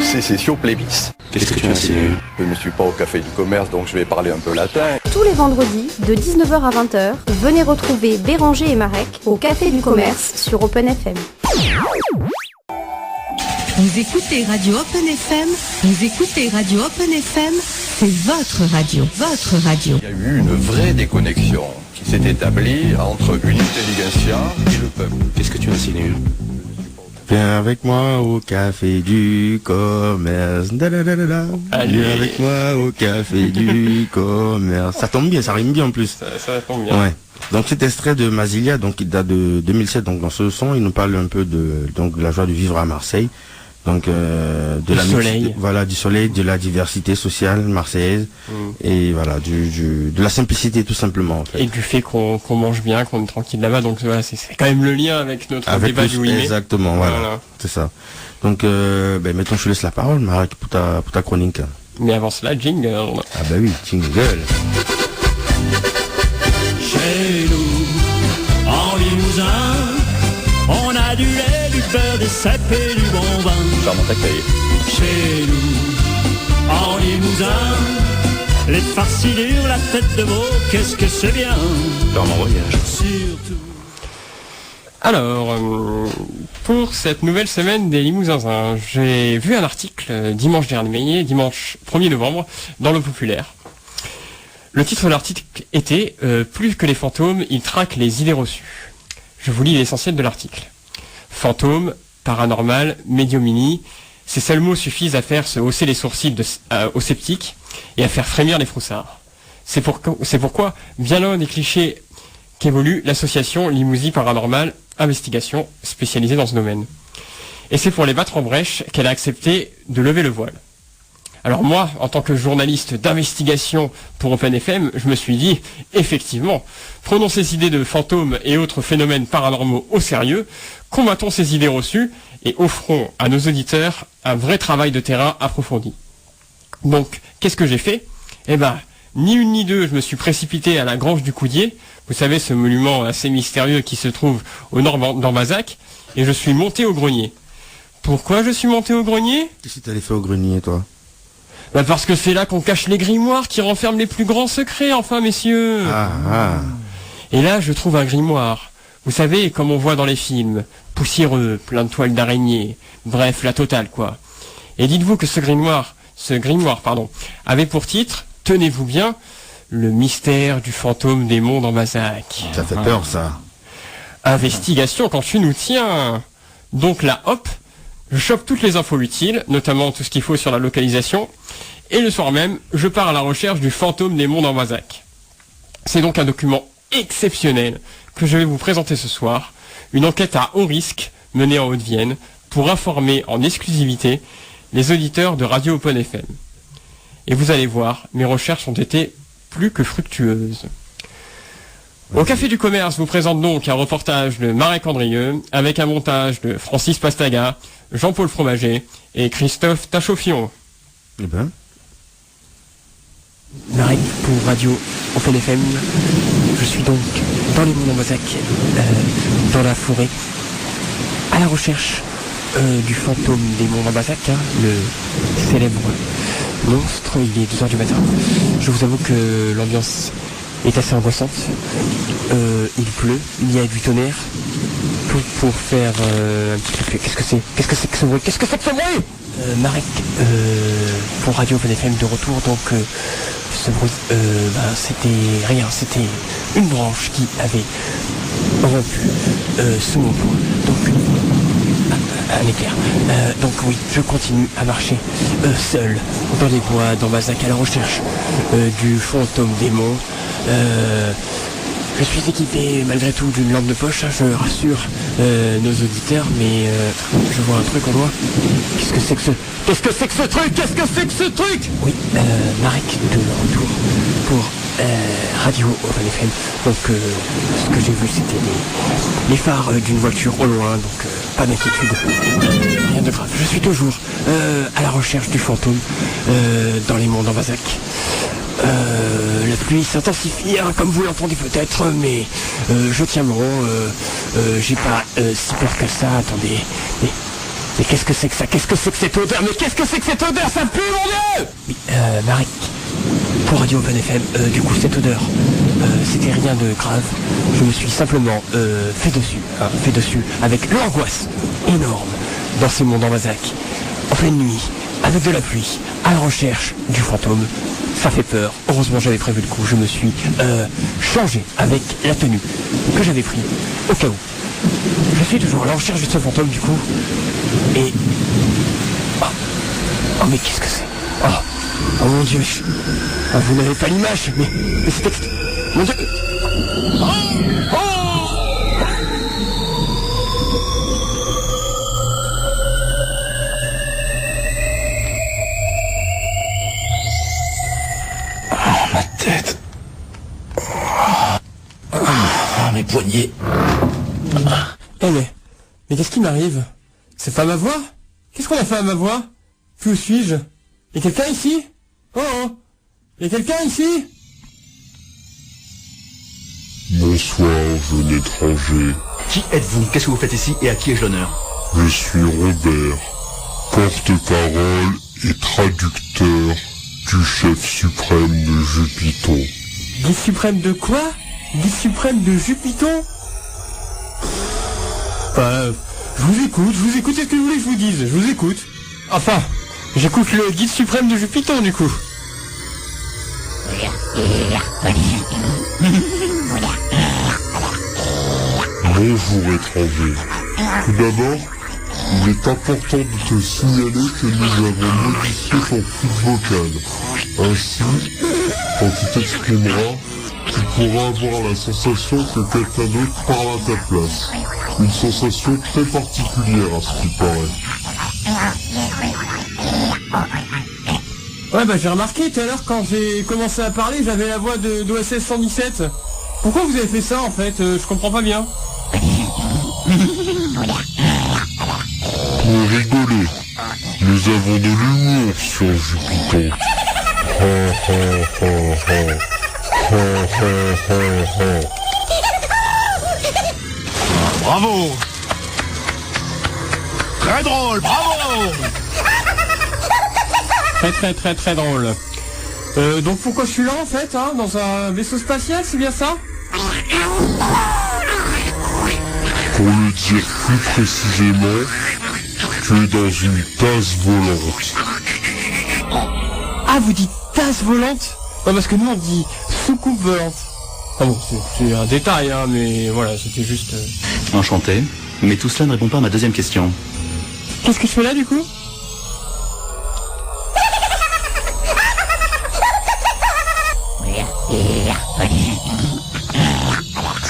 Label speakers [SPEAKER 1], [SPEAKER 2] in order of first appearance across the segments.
[SPEAKER 1] sécession plébis.
[SPEAKER 2] Qu'est-ce que tu as signé?
[SPEAKER 1] Je ne suis pas au Café du Commerce, donc je vais parler un peu latin.
[SPEAKER 3] Tous les vendredis, de 19h à 20h, venez retrouver Béranger et Marek au Café du Commerce sur Open FM.
[SPEAKER 4] Vous écoutez Radio Open FM, vous écoutez Radio Open FM, c'est votre radio, votre radio.
[SPEAKER 1] Il y a eu une vraie déconnexion qui s'est établie entre une intelligentsia et le peuple.
[SPEAKER 2] Qu'est-ce que tu insinues?
[SPEAKER 5] Viens avec moi au Café du Commerce. Viens avec moi au Café du Commerce. Ça tombe bien, ça rime bien en plus.
[SPEAKER 6] Ça tombe bien.
[SPEAKER 5] Ouais. Donc cet extrait de Massilia, donc il date de 2007. Donc dans ce son, il nous parle un peu de la joie de vivre à Marseille. Donc de la
[SPEAKER 6] soleil.
[SPEAKER 5] Voilà, du soleil, de la diversité sociale marseillaise et voilà, de la simplicité tout simplement en fait.
[SPEAKER 6] Et du fait qu'on mange bien, qu'on est tranquille là-bas, donc voilà, c'est quand même le lien avec notre débat du 8 mai.
[SPEAKER 5] Exactement, voilà. C'est ça. Donc maintenant je te laisse la parole, Marek, pour ta chronique.
[SPEAKER 6] Mais avant cela, jingle.
[SPEAKER 5] Ah bah oui, jingle.
[SPEAKER 7] Chez nous, en Limousin, on a du lait, du beurre, des cèpes et du bon vin.
[SPEAKER 1] Charmant accueil.
[SPEAKER 7] Chez nous, en Limousin, les farcinures, la tête de veau, qu'est-ce que c'est bien.
[SPEAKER 2] Charmant voyage.
[SPEAKER 7] Surtout.
[SPEAKER 6] Alors, pour cette nouvelle semaine des Limousins, j'ai vu un article dimanche 1er novembre, dans Le Populaire. Le titre de l'article était « Plus que les fantômes, ils traquent les idées reçues ». Je vous lis l'essentiel de l'article. Fantôme, paranormal, médiumnie, ces seuls mots suffisent à faire se hausser les sourcils aux sceptiques et à faire frémir les froussards. C'est pourquoi, bien loin des clichés qu'évolue l'association Limousin Paranormal Investigation, spécialisée dans ce domaine. Et c'est pour les battre en brèche qu'elle a accepté de lever le voile. Alors moi, en tant que journaliste d'investigation pour Open FM, je me suis dit, effectivement, prenons ces idées de fantômes et autres phénomènes paranormaux au sérieux, combattons ces idées reçues et offrons à nos auditeurs un vrai travail de terrain approfondi. Donc, qu'est-ce que j'ai fait? Eh ben, ni une ni deux, je me suis précipité à la Grange du Coudier, vous savez, ce monument assez mystérieux qui se trouve au nord d'Ambazac, et je suis monté au grenier. Pourquoi je suis monté au grenier?
[SPEAKER 5] Qu'est-ce que t'allais faire au grenier, toi?
[SPEAKER 6] Bah parce que c'est là qu'on cache les grimoires qui renferment les plus grands secrets, enfin, messieurs. Et là, je trouve un grimoire. Vous savez, comme on voit dans les films, poussiéreux, plein de toiles d'araignée, bref, la totale, quoi. Et dites-vous que ce grimoire, avait pour titre, tenez-vous bien, le mystère du fantôme des monts d'Ambazac.
[SPEAKER 5] Ça fait peur, ça.
[SPEAKER 6] Investigation quand tu nous tiens. Donc là, hop, je chope toutes les infos utiles, notamment tout ce qu'il faut sur la localisation, et le soir même, je pars à la recherche du fantôme des monts d'Ambazac. C'est donc un document exceptionnel que je vais vous présenter ce soir, une enquête à haut risque menée en Haute-Vienne pour informer en exclusivité les auditeurs de Radio Open FM. Et vous allez voir, mes recherches ont été plus que fructueuses. Au Café du Commerce vous présente donc un reportage de Marek Andrieux avec un montage de Francis Pastaga, Jean-Paul Fromager et Christophe Tachofion.
[SPEAKER 5] Eh ben.
[SPEAKER 6] Marek pour Radio Open FM. Je suis donc dans les monts d'Ambazac, dans la forêt, à la recherche du fantôme des monts d'Ambazac, le célèbre monstre. Il est 2h du matin. Je vous avoue que l'ambiance est assez angoissante. Il pleut, il y a du tonnerre. Pour faire un petit peu. Qu'est-ce que c'est que ce bruit? Qu'est-ce que c'est que ce bruit? Marek, pour Radio Open FM de retour, donc ce bruit, c'était rien, c'était une branche qui avait rompu sous mon poing. Donc, un éclair. Donc oui, je continue à marcher seul dans les bois d'Ambazac à la recherche du fantôme des monts. Je suis équipé malgré tout d'une lampe de poche, je rassure nos auditeurs, mais je vois un truc en loin. Qu'est-ce que c'est que ce truc? Oui, Marek de retour pour Radio Open FM. Donc ce que j'ai vu c'était les phares d'une voiture au loin, donc pas d'inquiétude. Rien de grave. Je suis toujours à la recherche du fantôme dans les monts d'Ambazac. La pluie s'intensifie, comme vous l'entendez peut-être, mais je tiens bon, j'ai pas si peur que ça. Attendez, mais Mais qu'est-ce que c'est que ça? Qu'est-ce que c'est que cette odeur? Mais qu'est-ce que c'est que cette odeur? Ça pue, mon Dieu! Oui, Marek, pour Radio Open FM, du coup, cette odeur, c'était rien de grave. Je me suis simplement fait dessus, avec l'angoisse énorme dans ce monde en Bazac, en pleine nuit, avec de la pluie, à la recherche du fantôme. Ça fait peur. Heureusement, j'avais prévu le coup. Je me suis changé avec la tenue que j'avais prise, au cas où. Je suis toujours à la recherche de ce fantôme, du coup. Et... Oh, mais qu'est-ce que c'est? Oh mon Dieu. Ah, vous n'avez pas l'image, mais c'est... Mon Dieu.
[SPEAKER 2] Ma tête. Mes poignets.
[SPEAKER 6] Mais qu'est-ce qui m'arrive? C'est pas ma voix? Qu'est-ce qu'on a fait à ma voix? Puis où suis-je? Y'a quelqu'un ici? Oh! Y'a quelqu'un ici?
[SPEAKER 8] Bonsoir, jeune étranger.
[SPEAKER 2] Qui êtes-vous? Qu'est-ce que vous faites ici et à qui ai-je l'honneur?
[SPEAKER 8] Je suis Robert, porte-parole et traducteur du chef suprême de Jupiton.
[SPEAKER 6] Guide suprême de quoi? Guide suprême de Jupiton? Je vous écoute, est-ce que vous voulez que je vous dise? Je vous écoute. Enfin, j'écoute le guide suprême de Jupiton, du coup.
[SPEAKER 8] Bonjour étranger. Tout d'abord, il est important de te signaler que nous avons modifié ton flux vocal. Ainsi, quand tu t'exprimeras, tu pourras avoir la sensation que quelqu'un d'autre parle à ta place. Une sensation très particulière à ce qui paraît.
[SPEAKER 6] Ouais, j'ai remarqué tout à l'heure quand j'ai commencé à parler, j'avais la voix d'OSS 117. Pourquoi vous avez fait ça en fait? Je comprends pas bien.
[SPEAKER 8] Pour rigoler, nous avons de l'humour sur Jupiton.
[SPEAKER 2] Bravo! Très drôle, bravo!
[SPEAKER 6] Très drôle. Donc pourquoi je suis là en fait, hein, dans un vaisseau spatial, c'est bien ça?
[SPEAKER 8] Pour le dire plus précisément, tu es dans une tasse volante.
[SPEAKER 6] Ah, vous dites tasse volante? Non, parce que nous on dit soucoupe volante. Ah bon, c'est un détail, hein, mais voilà, c'était juste...
[SPEAKER 2] Enchanté, mais tout cela ne répond pas à ma deuxième question.
[SPEAKER 6] Qu'est-ce que je fais là du coup?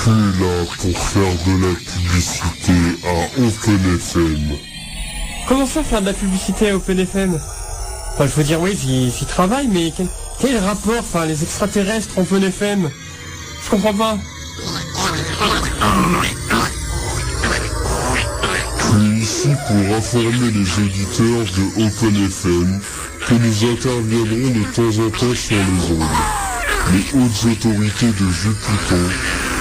[SPEAKER 8] Tu es là pour faire de la publicité à Open FM.
[SPEAKER 6] Comment ça faire de la publicité à Open FM? Enfin, je veux dire, oui, j'y travaille, mais quel rapport, enfin, les extraterrestres Open FM? Je comprends pas.
[SPEAKER 8] Tu es ici pour informer les auditeurs de Open FM que nous interviendrons de temps en temps sur les ondes. Les hautes autorités de Jupiton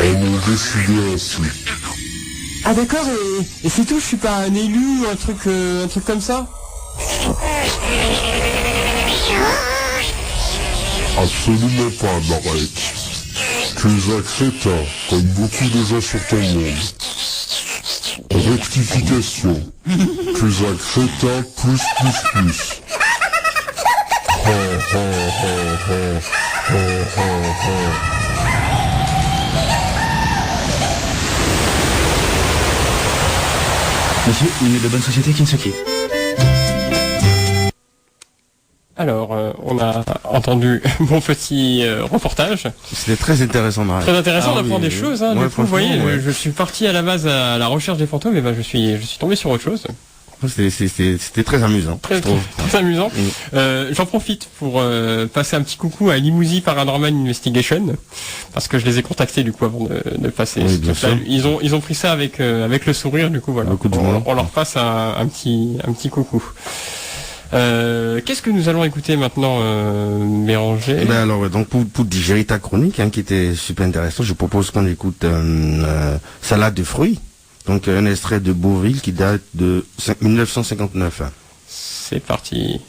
[SPEAKER 8] en ont décidé ainsi.
[SPEAKER 6] Ah d'accord, et c'est tout, je suis pas un élu ou un truc comme ça?
[SPEAKER 8] Absolument pas, Marek. Tu es un crétin, comme beaucoup de gens sur ton monde. Rectification. Tu es un crétin plus.
[SPEAKER 2] Monsieur, une de bonne société qui ne se quitte.
[SPEAKER 6] Alors, on a entendu mon petit reportage.
[SPEAKER 5] C'était très intéressant, Marek.
[SPEAKER 6] Très intéressant d'apprendre des choses. Hein.
[SPEAKER 5] Ouais,
[SPEAKER 6] du coup, vous voyez,
[SPEAKER 5] ouais.
[SPEAKER 6] je suis parti à la base à la recherche des fantômes, et ben je suis tombé sur autre chose.
[SPEAKER 5] C'était très amusant.
[SPEAKER 6] Très amusant. J'en profite pour passer un petit coucou à Limousin Paranormal Investigation, parce que je les ai contactés du coup avant de passer.
[SPEAKER 5] Oui, bien sûr.
[SPEAKER 6] Ils ont pris ça avec le sourire, du coup voilà. On leur passe un petit coucou. Qu'est-ce que nous allons écouter maintenant, Béranger?
[SPEAKER 5] Alors, donc pour digérer ta chronique, hein, qui était super intéressant, je propose qu'on écoute Salade de fruits Donc un extrait de Bourvil qui date de 1959.
[SPEAKER 6] C'est parti.